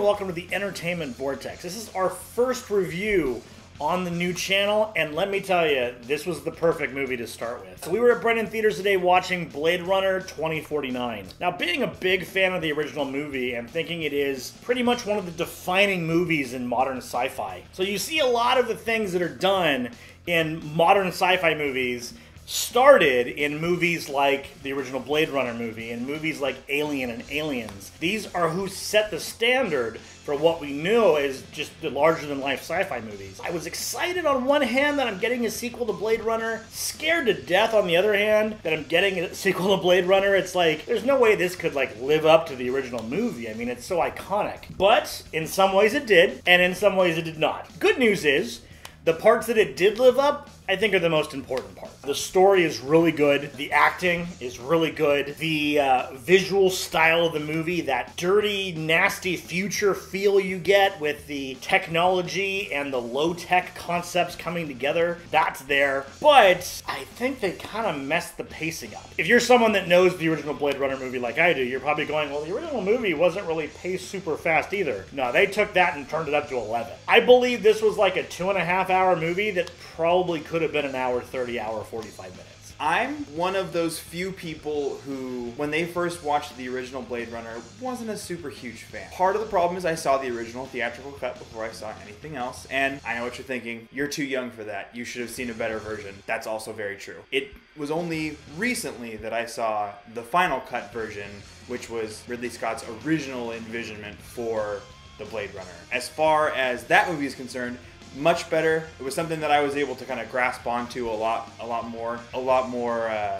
welcome to the Entertainment Vortex. This is our first review on the new channel, and let me tell you, this was the perfect movie to start with. So we were at Brennan Theaters today watching Bladerunner 2049. Now, being a big fan of the original movie and thinking it is pretty much one of the defining movies in modern sci-fi. So you see a lot of the things that are done in modern sci-fi movies started in movies like the original Blade Runner movie and movies like Alien and Aliens. These are who set the standard for what we knew as just the larger-than-life sci-fi movies. I was excited on one hand that I'm getting a sequel to Blade Runner, scared to death on the other hand that I'm getting a sequel to Blade Runner. It's like, there's no way this could like live up to the original movie. I mean, it's so iconic. But in some ways it did, and in some ways it did not. Good news is, the parts that it did live up, I think, are the most important part. The story is really good. The acting is really good. The visual style of the movie, that dirty, nasty future feel you get with the technology and the low-tech concepts coming together, that's there. But I think they kind of messed the pacing up. If you're someone that knows the original Blade Runner movie like I do, you're probably going, well, the original movie wasn't really paced super fast either. No, they took that and turned it up to 11. I believe this was like a 2.5-hour movie that probably could have been an hour 30, hour 45 minutes. I'm one of those few people who, when they first watched the original Blade Runner, wasn't a super huge fan. Part of the problem is I saw the original theatrical cut before I saw anything else, and I know what you're thinking. You're too young for that. You should have seen a better version. That's also very true. It was only recently that I saw the final cut version, which was Ridley Scott's original envisionment for the Blade Runner. As far as that movie is concerned, much better. It was something that I was able to kind of grasp onto a lot more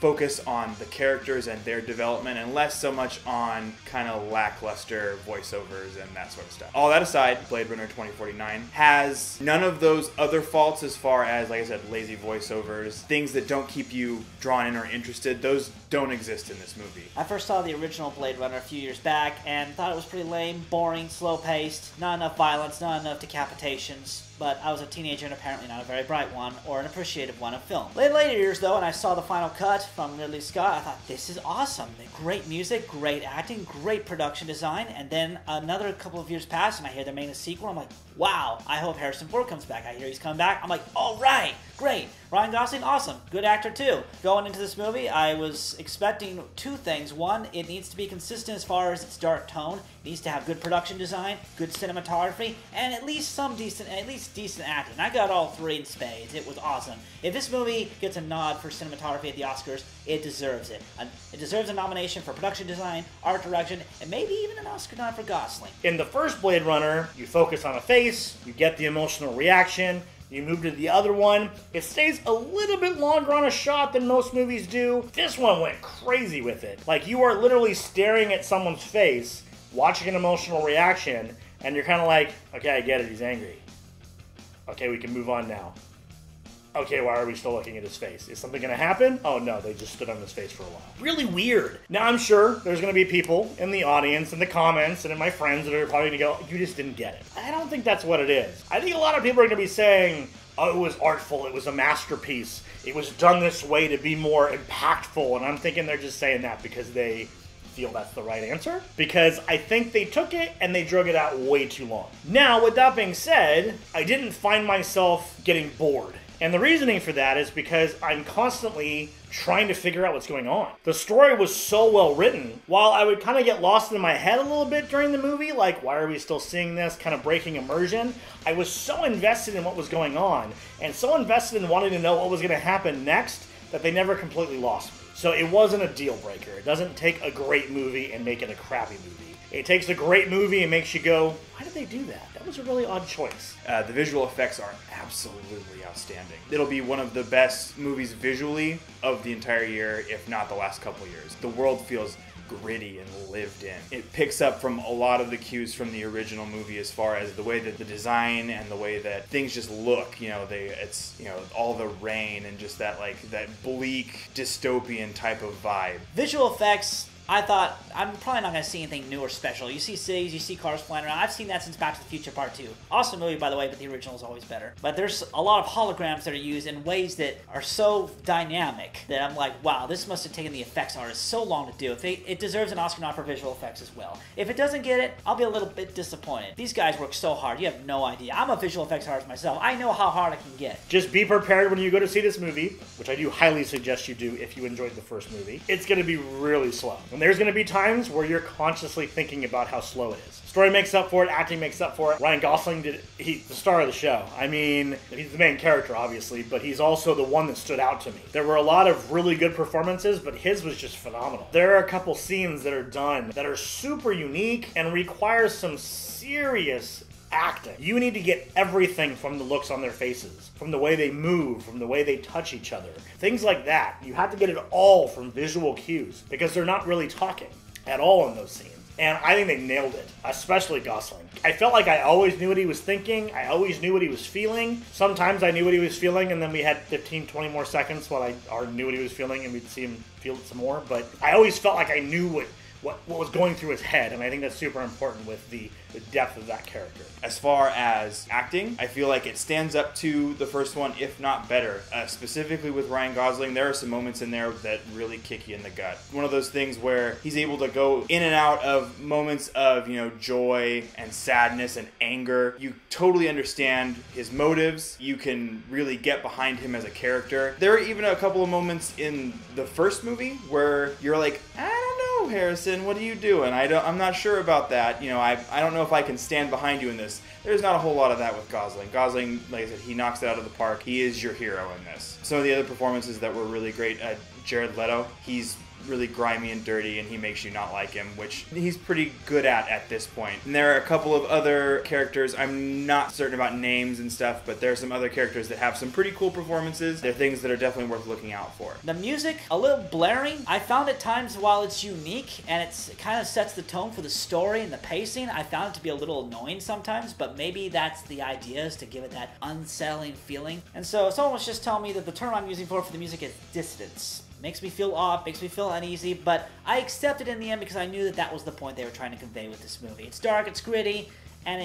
focus on the characters and their development, and less so much on kind of lackluster voiceovers and that sort of stuff. All that aside, Blade Runner 2049 has none of those other faults as far as, like I said, lazy voiceovers, things that don't keep you drawn in or interested. Those don't exist in this movie. I first saw the original Blade Runner a few years back and thought it was pretty lame, boring, slow-paced, not enough violence, not enough decapitations. But I was a teenager and apparently not a very bright one or an appreciative one of film. Later years, though, and I saw the final cut from Ridley Scott, I thought, this is awesome. Great music, great acting, great production design, and then another couple of years pass and I hear they're making a sequel. I'm like, wow, I hope Harrison Ford comes back. I hear he's coming back. I'm like, all right, great. Ryan Gosling, awesome. Good actor, too. Going into this movie, I was expecting two things. One, it needs to be consistent as far as its dark tone. It needs to have good production design, good cinematography, and at least decent acting. I got all three in spades. It was awesome. If this movie gets a nod for cinematography at the Oscars, it deserves it. It deserves a nomination for production design, art direction, and maybe even an Oscar nod for Gosling. In the first Blade Runner, you focus on a face, you get the emotional reaction. You move to the other one, it stays a little bit longer on a shot than most movies do. This one went crazy with it. Like, you are literally staring at someone's face, watching an emotional reaction, and you're kind of like, okay, I get it, he's angry. Okay, we can move on now. Okay, why are we still looking at his face? Is something gonna happen? Oh no, they just stood on his face for a while. Really weird. Now I'm sure there's gonna be people in the audience, in the comments, and in my friends that are probably gonna go, you just didn't get it. I don't think that's what it is. I think a lot of people are gonna be saying, oh, it was artful, it was a masterpiece, it was done this way to be more impactful, and I'm thinking they're just saying that because they feel that's the right answer, because I think they took it and they drug it out way too long. Now, with that being said, I didn't find myself getting bored. And the reasoning for that is because I'm constantly trying to figure out what's going on. The story was so well written, while I would kind of get lost in my head a little bit during the movie, like, why are we still seeing this, kind of breaking immersion, I was so invested in what was going on, and so invested in wanting to know what was going to happen next, that they never completely lost me. So it wasn't a deal breaker. It doesn't take a great movie and make it a crappy movie. It takes a great movie and makes you go, why did they do that? That was a really odd choice. The visual effects are absolutely outstanding. It'll be one of the best movies visually of the entire year, if not the last couple years. The world feels gritty and lived in. It picks up from a lot of the cues from the original movie as far as the way that the design and the way that things just look, it's all the rain and just that bleak dystopian type of vibe. Visual effects I thought, I'm probably not going to see anything new or special. You see cities, you see cars flying around. I've seen that since Back to the Future Part 2. Awesome movie, by the way, but the original is always better. But there's a lot of holograms that are used in ways that are so dynamic that I'm like, wow, this must have taken the effects artists so long to do. It deserves an Oscar nod for visual effects as well. If it doesn't get it, I'll be a little bit disappointed. These guys work so hard, you have no idea. I'm a visual effects artist myself. I know how hard I can get. Just be prepared when you go to see this movie, which I do highly suggest you do if you enjoyed the first movie. It's going to be really slow. And there's going to be times where you're consciously thinking about how slow it is. Story makes up for it, acting makes up for it. Ryan Gosling he's the star of the show. I mean, he's the main character, obviously, but he's also the one that stood out to me. There were a lot of really good performances, but his was just phenomenal. There are a couple scenes that are done that are super unique and require some serious acting. You need to get everything from the looks on their faces, from the way they move, from the way they touch each other. Things like that. You have to get it all from visual cues because they're not really talking at all in those scenes. And I think they nailed it, especially Gosling. I felt like I always knew what he was thinking. I always knew what he was feeling. Sometimes I knew what he was feeling, and then we had 15, 20 more seconds while I already knew what he was feeling, and we'd see him feel it some more. But I always felt like I knew what was going through his head, and I think that's super important with the depth of that character. As far as acting, I feel like it stands up to the first one, if not better. Specifically with Ryan Gosling, there are some moments in there that really kick you in the gut. One of those things where he's able to go in and out of moments of, joy and sadness and anger. You totally understand his motives. You can really get behind him as a character. There are even a couple of moments in the first movie where you're like, I don't know, Harrison, what are you doing? I'm not sure about that. I don't know if I can stand behind you in this. There's not a whole lot of that with Gosling. Gosling, like I said, he knocks it out of the park. He is your hero in this. Some of the other performances that were really great, Jared Leto, he's really grimy and dirty, and he makes you not like him, which he's pretty good at this point. And there are a couple of other characters, I'm not certain about names and stuff, but there are some other characters that have some pretty cool performances. They're things that are definitely worth looking out for. The music, a little blaring. I found at times while it's unique and it kind of sets the tone for the story and the pacing, I found it to be a little annoying sometimes, but maybe that's the idea, is to give it that unsettling feeling. And so someone was just telling me that the term I'm using for the music is dissonance. Makes me feel off, makes me feel uneasy, but I accepted in the end because I knew that was the point they were trying to convey with this movie. It's dark, it's gritty, and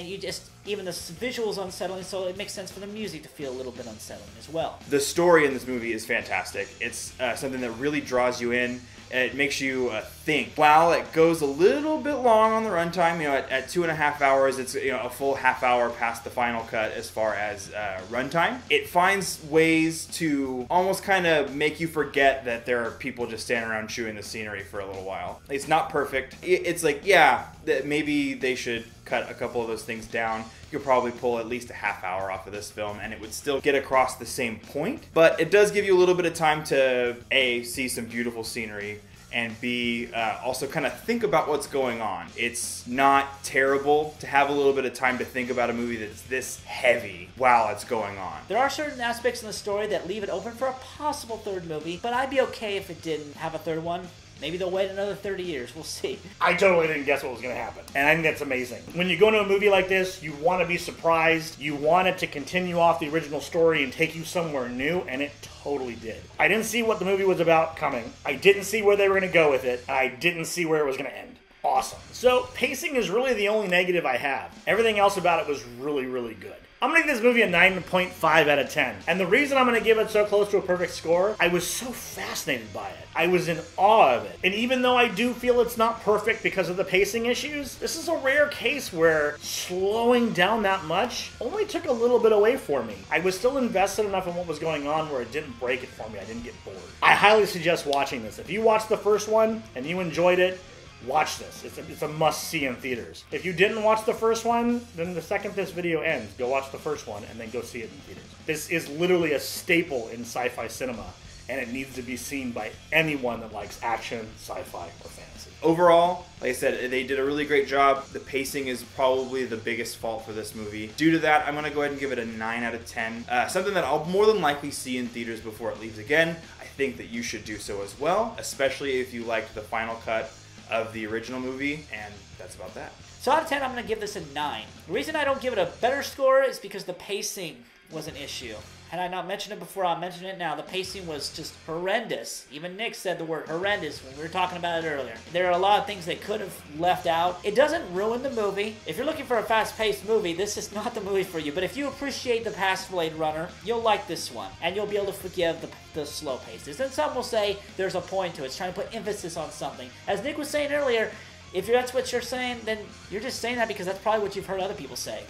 even the visuals unsettling, so it makes sense for the music to feel a little bit unsettling as well. The story in this movie is fantastic. It's something that really draws you in. It makes you think. While it goes a little bit long on the runtime, at 2.5 hours, it's a full half hour past the final cut as far as runtime. It finds ways to almost kind of make you forget that there are people just standing around chewing the scenery for a little while. It's not perfect. It's like, yeah, that maybe they should cut a couple of those things down. You could probably pull at least a half hour off of this film and it would still get across the same point. But it does give you a little bit of time to A, see some beautiful scenery, and B, also kind of think about what's going on. It's not terrible to have a little bit of time to think about a movie that's this heavy while it's going on. There are certain aspects in the story that leave it open for a possible third movie, but I'd be okay if it didn't have a third one. Maybe they'll wait another 30 years. We'll see. I totally didn't guess what was going to happen. And I think that's amazing. When you go into a movie like this, you want to be surprised. You want it to continue off the original story and take you somewhere new, and it totally did. I didn't see what the movie was about coming. I didn't see where they were going to go with it. And I didn't see where it was going to end. Awesome. So, pacing is really the only negative I have. Everything else about it was really, really good. I'm going to give this movie a 9.5 out of 10. And the reason I'm going to give it so close to a perfect score, I was so fascinated by it. I was in awe of it. And even though I do feel it's not perfect because of the pacing issues, this is a rare case where slowing down that much only took a little bit away for me. I was still invested enough in what was going on where it didn't break it for me. I didn't get bored. I highly suggest watching this. If you watched the first one and you enjoyed it, watch this. It's a must-see in theaters. If you didn't watch the first one, then the second this video ends, go watch the first one and then go see it in theaters. This is literally a staple in sci-fi cinema, and it needs to be seen by anyone that likes action, sci-fi, or fantasy. Overall, like I said, they did a really great job. The pacing is probably the biggest fault for this movie. Due to that, I'm going to go ahead and give it a 9 out of 10. Something that I'll more than likely see in theaters before it leaves again. I think that you should do so as well, especially if you liked the final cut of the original movie, and that's about that. So out of 10, I'm going to give this a 9. The reason I don't give it a better score is because the pacing was an issue. Had I not mentioned it before, I'll mention it now. The pacing was just horrendous. Even Nick said the word horrendous when we were talking about it earlier. There are a lot of things they could have left out. It doesn't ruin the movie. If you're looking for a fast-paced movie, this is not the movie for you. But if you appreciate the past Blade Runner, you'll like this one. And you'll be able to forgive the slow paces. And some will say there's a point to it. It's trying to put emphasis on something. As Nick was saying earlier, if that's what you're saying, then you're just saying that because that's probably what you've heard other people say.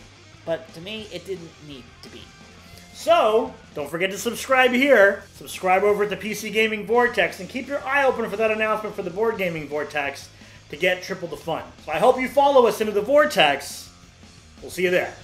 But to me, it didn't need to be. So, don't forget to subscribe here. Subscribe over at the PC Gaming Vortex and keep your eye open for that announcement for the Board Gaming Vortex to get triple the fun. So I hope you follow us into the Vortex. We'll see you there.